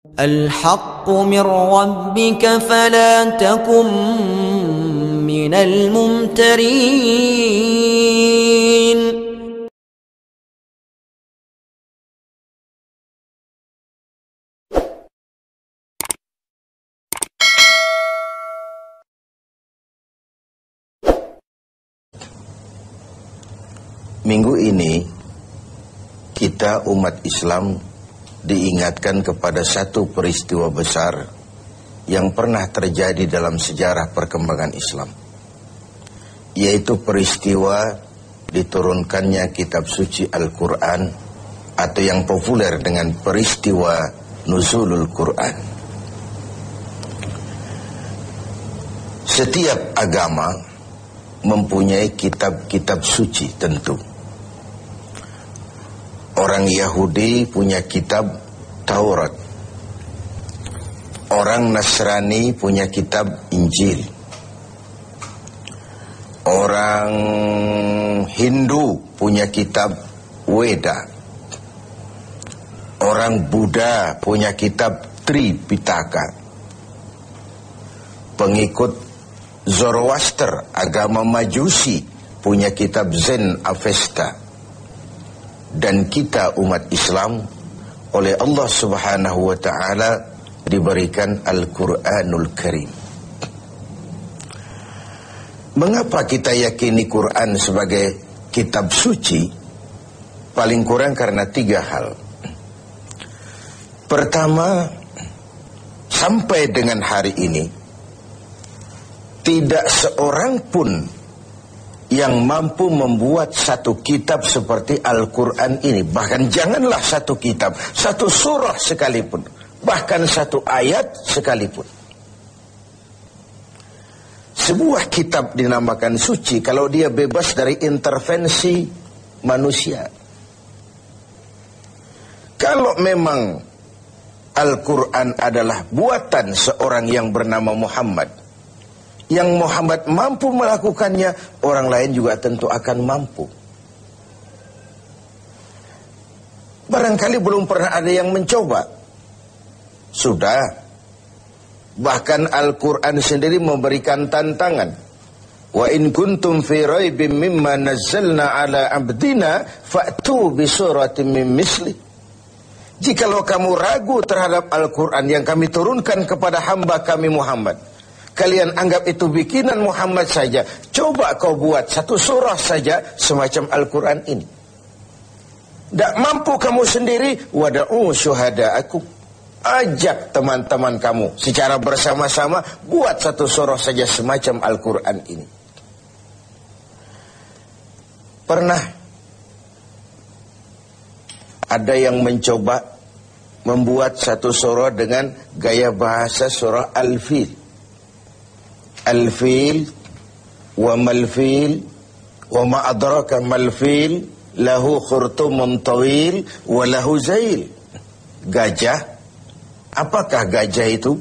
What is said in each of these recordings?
الحق من ربك فلا تكن من الممترين. Minggu ini kita umat Islam diingatkan kepada satu peristiwa besar yang pernah terjadi dalam sejarah perkembangan Islam, yaitu peristiwa diturunkannya kitab suci Al-Quran, atau yang populer dengan peristiwa Nuzulul Quran. Setiap agama mempunyai kitab-kitab suci tentu. Orang Yahudi punya kitab Taurat. Orang Nasrani punya kitab Injil. Orang Hindu punya kitab Weda. Orang Buddha punya kitab Tripitaka. Pengikut Zoroaster, agama Majusi, punya kitab Zen Avesta. Dan kita umat Islam oleh Allah Subhanahu wa ta'ala diberikan Al-Quranul Karim. Mengapa kita yakini Quran sebagai kitab suci? Paling kurang karena 3 hal. Pertama, sampai dengan hari ini tidak seorang pun yang mampu membuat satu kitab seperti Al-Quran ini. Bahkan janganlah satu kitab, satu surah sekalipun, bahkan satu ayat sekalipun. Sebuah kitab dinamakan suci kalau dia bebas dari intervensi manusia. Kalau memang Al-Quran adalah buatan seorang yang bernama Muhammad, yang Muhammad mampu melakukannya, orang lain juga tentu akan mampu. Barangkali belum pernah ada yang mencoba. Sudah. Bahkan Al-Quran sendiri memberikan tantangan. Wa in kuntum fi raibim mimma nazzalna ala abdina fa'tu bi suratin min misli. Jikalau kamu ragu terhadap Al-Quran yang kami turunkan kepada hamba kami Muhammad, kalian anggap itu bikinan Muhammad saja, coba kau buat satu surah saja semacam Al-Quran ini. Tak mampu kamu sendiri, wada'u syuhada'akum, ajak teman-teman kamu secara bersama-sama, buat satu surah saja semacam Al-Quran ini. Pernah ada yang mencoba membuat satu surah dengan gaya bahasa surah Al-Fil. Al-Fil wa mal-fil wa ma adraka mal-fil lahu khurtumun tawil wa lahu zail. Gajah, apakah gajah itu?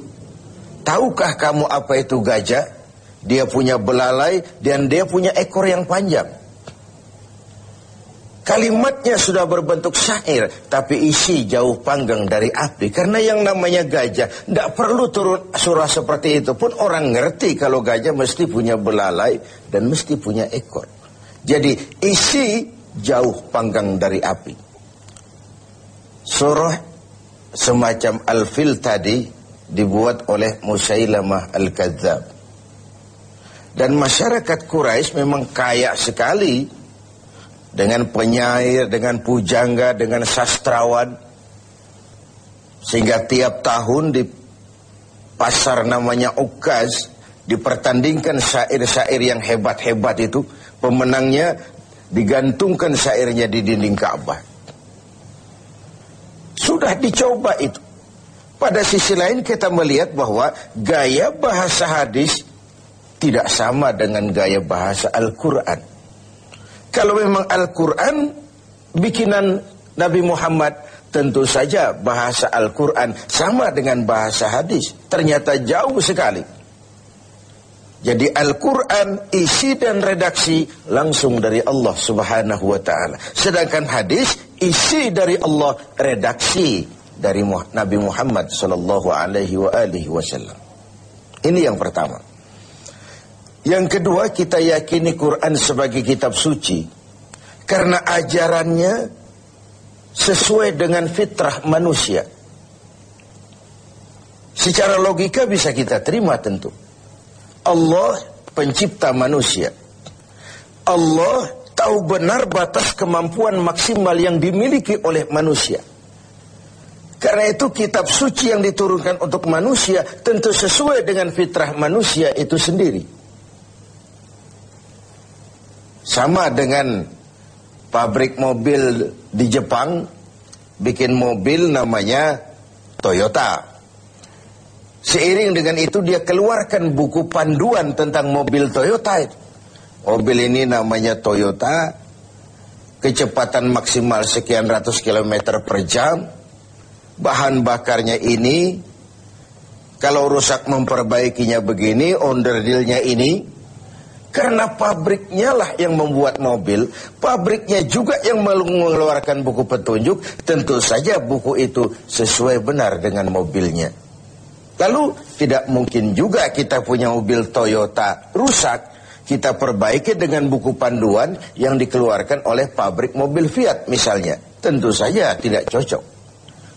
Tahukah kamu apa itu gajah? Dia punya belalai dan dia punya ekor yang panjang. Kalimatnya sudah berbentuk syair, tapi isi jauh panggang dari api. Karena yang namanya gajah, tidak perlu turun surah seperti itu pun orang ngerti kalau gajah mesti punya belalai dan mesti punya ekor. Jadi isi jauh panggang dari api. Surah semacam Al-Fil tadi dibuat oleh Musailamah Al-Kadzab. Dan masyarakat Quraisy memang kaya sekali dengan penyair, dengan pujangga, dengan sastrawan. Sehingga tiap tahun di pasar namanya Ukaz dipertandingkan syair-syair yang hebat-hebat itu. Pemenangnya digantungkan syairnya di dinding Ka'bah. Sudah dicoba itu. Pada sisi lain kita melihat bahwa gaya bahasa hadis tidak sama dengan gaya bahasa Al-Quran. Kalau memang Al-Quran bikinan Nabi Muhammad, tentu saja bahasa Al-Quran sama dengan bahasa hadis. Ternyata jauh sekali. Jadi Al-Quran isi dan redaksi langsung dari Allah Subhanahu wa ta'ala. Sedangkan hadis isi dari Allah, redaksi dari Nabi Muhammad sallallahu alaihi wasallam. Ini yang pertama. Yang kedua, kita yakini Quran sebagai kitab suci karena ajarannya sesuai dengan fitrah manusia. Secara logika bisa kita terima tentu. Allah pencipta manusia. Allah tahu benar batas kemampuan maksimal yang dimiliki oleh manusia. Karena itu kitab suci yang diturunkan untuk manusia tentu sesuai dengan fitrah manusia itu sendiri. Sama dengan pabrik mobil di Jepang bikin mobil namanya Toyota. Seiring dengan itu dia keluarkan buku panduan tentang mobil Toyota. Mobil ini namanya Toyota, kecepatan maksimal sekian ratus kilometer per jam, bahan bakarnya ini, kalau rusak memperbaikinya begini, onderdilnya ini. Karena pabriknya lah yang membuat mobil, pabriknya juga yang mengeluarkan buku petunjuk, tentu saja buku itu sesuai benar dengan mobilnya. Lalu tidak mungkin juga kita punya mobil Toyota rusak, kita perbaiki dengan buku panduan yang dikeluarkan oleh pabrik mobil Fiat misalnya. Tentu saja tidak cocok.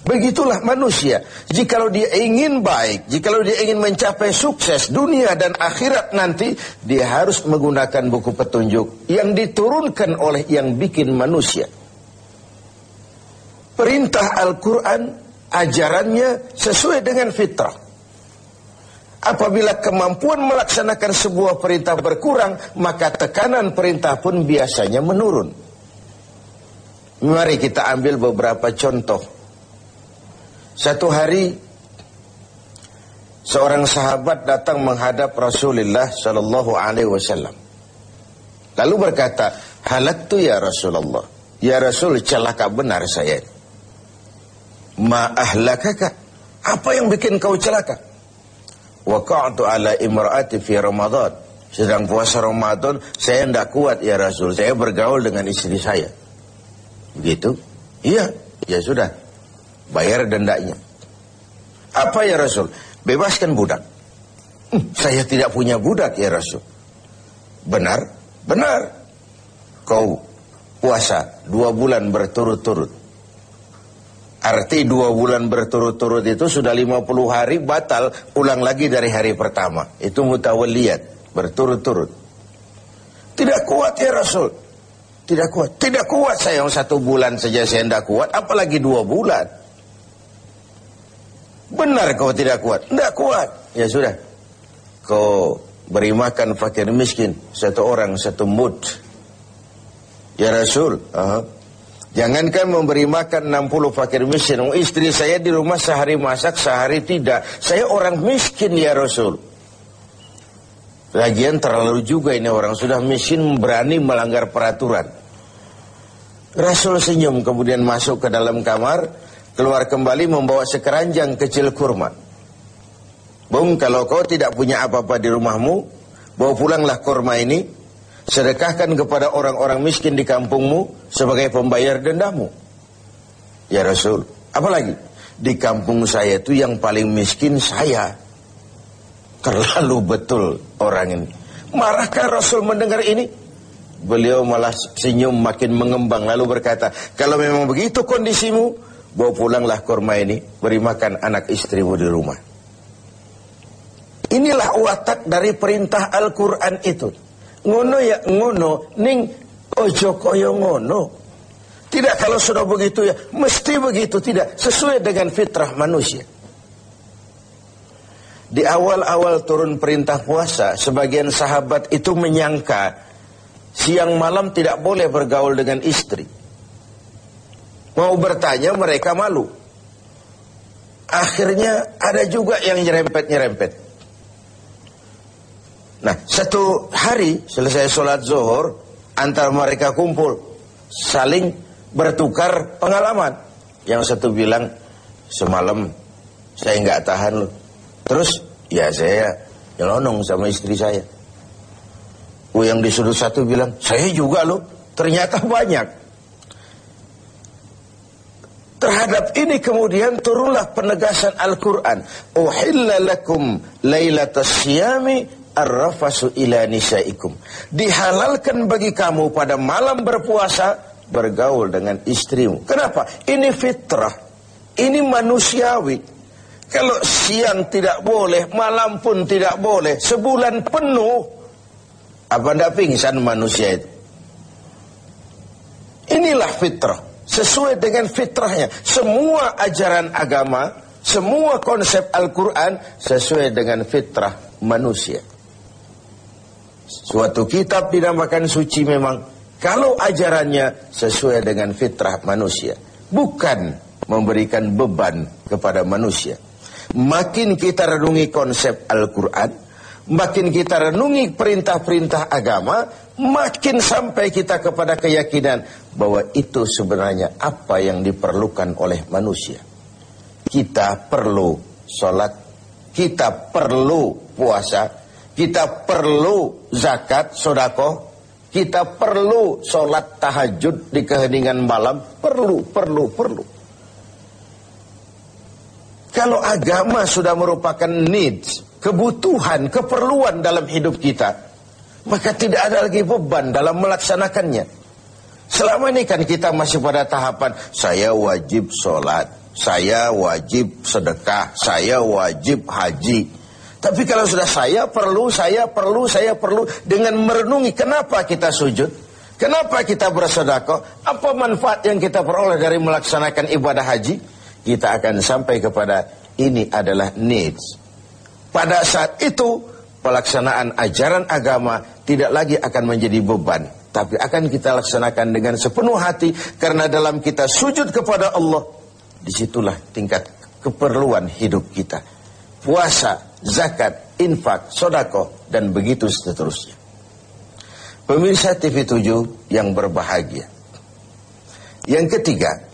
Begitulah manusia. Jikalau dia ingin baik, jikalau dia ingin mencapai sukses dunia dan akhirat nanti, dia harus menggunakan buku petunjuk yang diturunkan oleh yang bikin manusia. Perintah Al-Quran, ajarannya sesuai dengan fitrah. Apabila kemampuan melaksanakan sebuah perintah berkurang, maka tekanan perintah pun biasanya menurun. Mari kita ambil beberapa contoh. Satu hari seorang sahabat datang menghadap Rasulullah sallallahu alaihi wasallam. Lalu berkata, "Halaktu ya Rasulullah." Ya Rasul, celaka benar saya. "Ma ahlakaka?" Apa yang bikin kau celaka? "Waqa'tu ala imra'ati fi Ramadan." Sedang puasa Ramadan, saya tidak kuat ya Rasul. Saya bergaul dengan istri saya. Begitu? Iya, ya sudah. Bayar dendanya. Apa ya Rasul? Bebaskan budak. Saya tidak punya budak ya Rasul. Benar? Benar. Kau puasa 2 bulan berturut-turut. Arti 2 bulan berturut-turut itu sudah 50 hari batal, ulang lagi dari hari pertama. Itu mutawalliyat, berturut-turut. Tidak kuat ya Rasul. Tidak kuat. Tidak kuat saya, 1 bulan saja saya tidak kuat, apalagi 2 bulan. Benar kau tidak kuat? Tidak kuat. Ya sudah. Kau beri makan fakir miskin 1 orang 1 mud. Ya Rasul. Jangankan memberi makan 60 fakir miskin. Istri saya di rumah sehari masak, sehari tidak. Saya orang miskin ya Rasul. Lagian terlalu juga ini orang sudah miskin berani melanggar peraturan. Rasul senyum kemudian masuk ke dalam kamar. Keluar kembali membawa sekeranjang kecil kurma. Bung, kalau kau tidak punya apa-apa di rumahmu, bawa pulanglah kurma ini, sedekahkan kepada orang-orang miskin di kampungmu sebagai pembayar dendamu. Ya Rasul, apalagi? Di kampung saya itu yang paling miskin saya. Terlalu betul orang ini. Marahkah Rasul mendengar ini? Beliau malah senyum makin mengembang lalu berkata, kalau memang begitu kondisimu, bawa pulanglah kurma ini, beri makan anak istrimu di rumah. Inilah watak dari perintah Al-Quran itu. Ngono ya ngono, ning ojo koyo ngono. Tidak kalau sudah begitu ya, mesti begitu. Tidak, sesuai dengan fitrah manusia. Di awal-awal turun perintah puasa, sebagian sahabat itu menyangka siang malam tidak boleh bergaul dengan istri. Mau bertanya mereka malu. Akhirnya ada juga yang nyerempet-nyerempet. Nah, satu hari selesai sholat zuhur, antara mereka kumpul, saling bertukar pengalaman. Yang satu bilang, semalam saya nggak tahan loh. Terus, ya saya nyelonong sama istri saya. Yang di sudut satu bilang, saya juga loh. Ternyata banyak. Terhadap ini kemudian turunlah penegasan Al-Quran. Uhilla lakum lailatas siyami ar-rafasu ila nisaikum. Dihalalkan bagi kamu pada malam berpuasa bergaul dengan istrimu. Kenapa? Ini fitrah. Ini manusiawi. Kalau siang tidak boleh, malam pun tidak boleh, sebulan penuh, apa ndak pingsan manusia itu? Inilah fitrah. Sesuai dengan fitrahnya. Semua ajaran agama, semua konsep Al-Quran sesuai dengan fitrah manusia. Suatu kitab dinamakan suci memang kalau ajarannya sesuai dengan fitrah manusia, bukan memberikan beban kepada manusia. Makin kita renungi konsep Al-Quran, makin kita renungi perintah-perintah agama, makin sampai kita kepada keyakinan bahwa itu sebenarnya apa yang diperlukan oleh manusia. Kita perlu sholat, kita perlu puasa, kita perlu zakat, sedekah, kita perlu sholat tahajud di keheningan malam, perlu. Kalau agama sudah merupakan needs, kebutuhan, keperluan dalam hidup kita, maka tidak ada lagi beban dalam melaksanakannya. Selama ini kan kita masih pada tahapan, saya wajib sholat, saya wajib sedekah, saya wajib haji. Tapi kalau sudah saya perlu, dengan merenungi kenapa kita sujud, kenapa kita bersedekah, apa manfaat yang kita peroleh dari melaksanakan ibadah haji, kita akan sampai kepada ini adalah needs. Pada saat itu, pelaksanaan ajaran agama tidak lagi akan menjadi beban, tapi akan kita laksanakan dengan sepenuh hati, karena dalam kita sujud kepada Allah, disitulah tingkat keperluan hidup kita. Puasa, zakat, infak, sedekah, dan begitu seterusnya. Pemirsa TV7 yang berbahagia. Yang ketiga,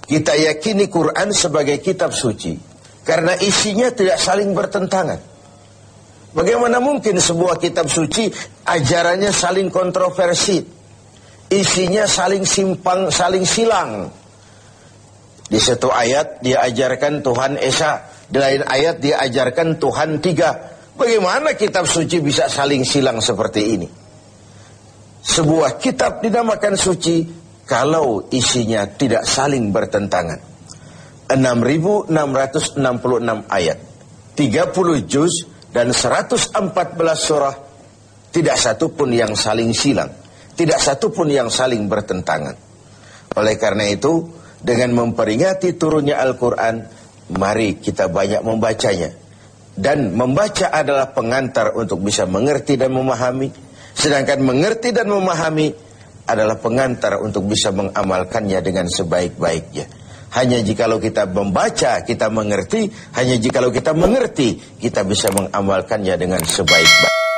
kita yakini Quran sebagai kitab suci karena isinya tidak saling bertentangan. Bagaimana mungkin sebuah kitab suci ajarannya saling kontroversi, isinya saling simpang, saling silang. Di satu ayat dia ajarkan Tuhan Esa, di lain ayat dia ajarkan Tuhan tiga. Bagaimana kitab suci bisa saling silang seperti ini? Sebuah kitab dinamakan suci kalau isinya tidak saling bertentangan. 6.666 ayat, 30 juz dan 114 surah, tidak satu pun yang saling silang, tidak satu pun yang saling bertentangan. Oleh karena itu, dengan memperingati turunnya Al-Quran, mari kita banyak membacanya. Dan membaca adalah pengantar untuk bisa mengerti dan memahami. Sedangkan mengerti dan memahami adalah pengantar untuk bisa mengamalkannya dengan sebaik-baiknya. Hanya jikalau kita membaca, kita mengerti. Hanya jikalau kita mengerti, kita bisa mengamalkannya dengan sebaik-baiknya.